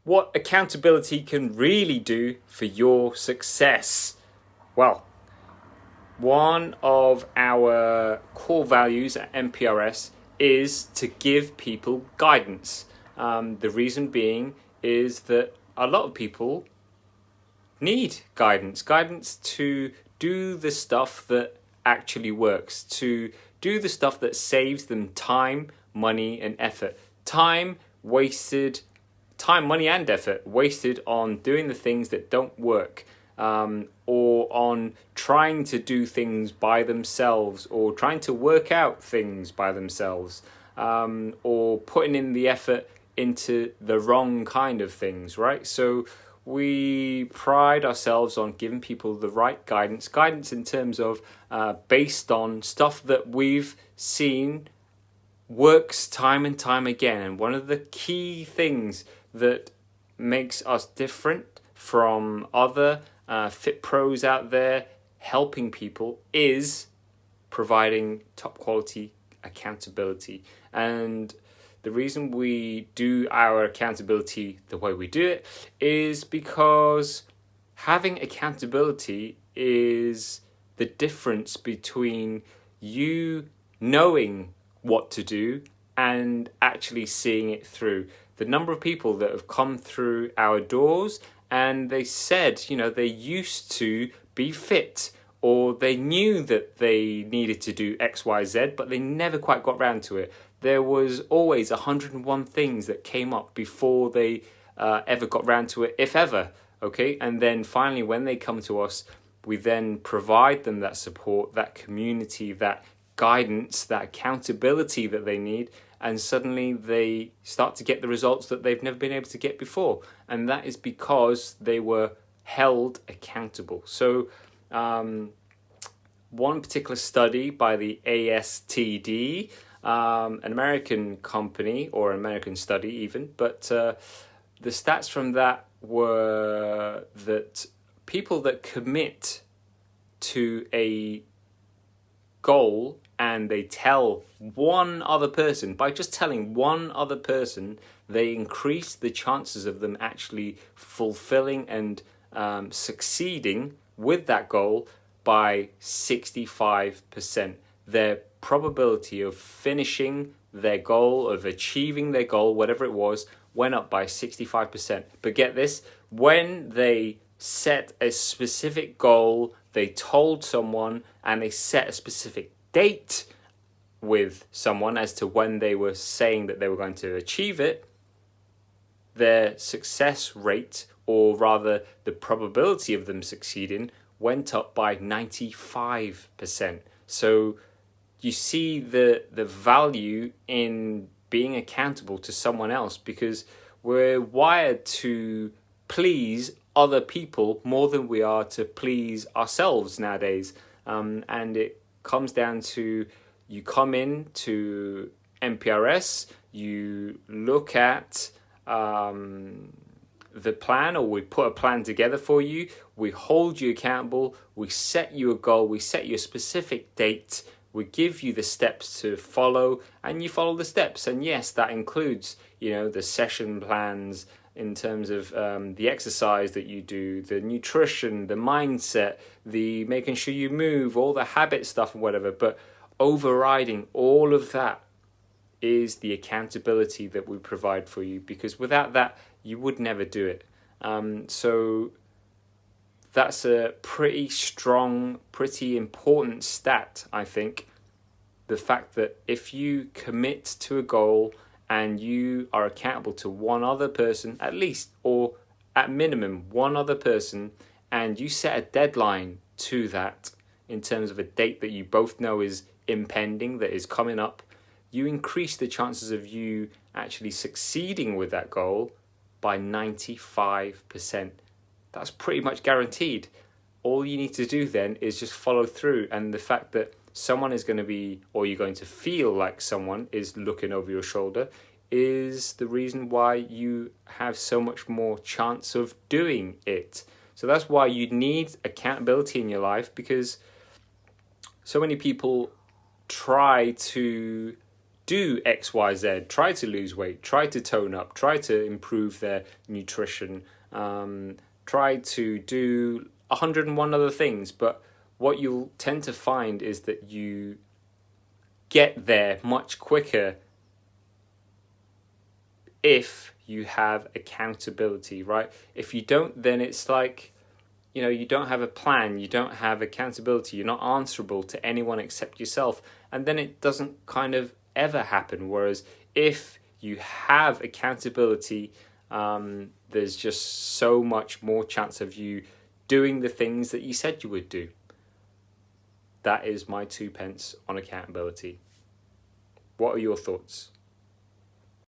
what accountability can really do for your success. Well, one of our core values at MPRS is to give people guidance. The reason being is that a lot of people need guidance to do the stuff that actually works, to do the stuff that saves them time, money, and effort. Time, money, and effort wasted on doing the things that don't work, or on trying to do things by themselves, or trying to work out things by themselves, or putting in the effort into the wrong kind of things, right? So we pride ourselves on giving people the right guidance in terms of based on stuff that we've seen works time and time again. And one of the key things that makes us different from other fit pros out there helping people is providing top quality accountability. And the reason we do our accountability the way we do it is because having accountability is the difference between you knowing what to do and actually seeing it through. The number of people that have come through our doors and they said, they used to be fit, or they knew that they needed to do X, Y, Z, but they never quite got round to it. There was always 101 things that came up before they ever got round to it, if ever, okay? And then finally, when they come to us, we then provide them that support, that community, that guidance, that accountability that they need, and suddenly they start to get the results that they've never been able to get before. And that is because they were held accountable. So one particular study by the ASTD, an American company, or an American study even, but the stats from that were that people that commit to a goal and they tell one other person, by just telling one other person, they increase the chances of them actually fulfilling and succeeding with that goal by 65%. Their probability of finishing their goal, of achieving their goal, whatever it was, went up by 65%. But get this, when they set a specific goal, they told someone, and they set a specific date with someone as to when they were saying that they were going to achieve it, their success rate, or rather the probability of them succeeding, went up by 95%. So you see the value in being accountable to someone else, because we're wired to please other people more than we are to please ourselves nowadays. And it comes down to, you come in to MPRS, you look at the plan, or we put a plan together for you, we hold you accountable, we set you a goal, we set you a specific date, we give you the steps to follow, and you follow the steps. And yes, that includes, the session plans in terms of the exercise that you do, the nutrition, the mindset, the making sure you move, all the habit stuff and whatever. But overriding all of that is the accountability that we provide for you, because without that, you would never do it. So that's a pretty strong, pretty important stat, I think. The fact that if you commit to a goal and you are accountable to one other person, at least, or at minimum, one other person, and you set a deadline to that in terms of a date that you both know is impending, that is coming up, you increase the chances of you actually succeeding with that goal by 95%. That's pretty much guaranteed. All you need to do then is just follow through. And the fact that someone is going to be, or you're going to feel like someone is looking over your shoulder, is the reason why you have so much more chance of doing it. So that's why you need accountability in your life, because so many people try to do XYZ, try to lose weight, try to tone up, try to improve their nutrition, try to do 101 other things. But what you'll tend to find is that you get there much quicker if you have accountability, right? If you don't, then it's like, you don't have a plan, you don't have accountability, you're not answerable to anyone except yourself, and then it doesn't kind of ever happen. Whereas if you have accountability, there's just so much more chance of you doing the things that you said you would do. That is my 2 pence on accountability. What are your thoughts?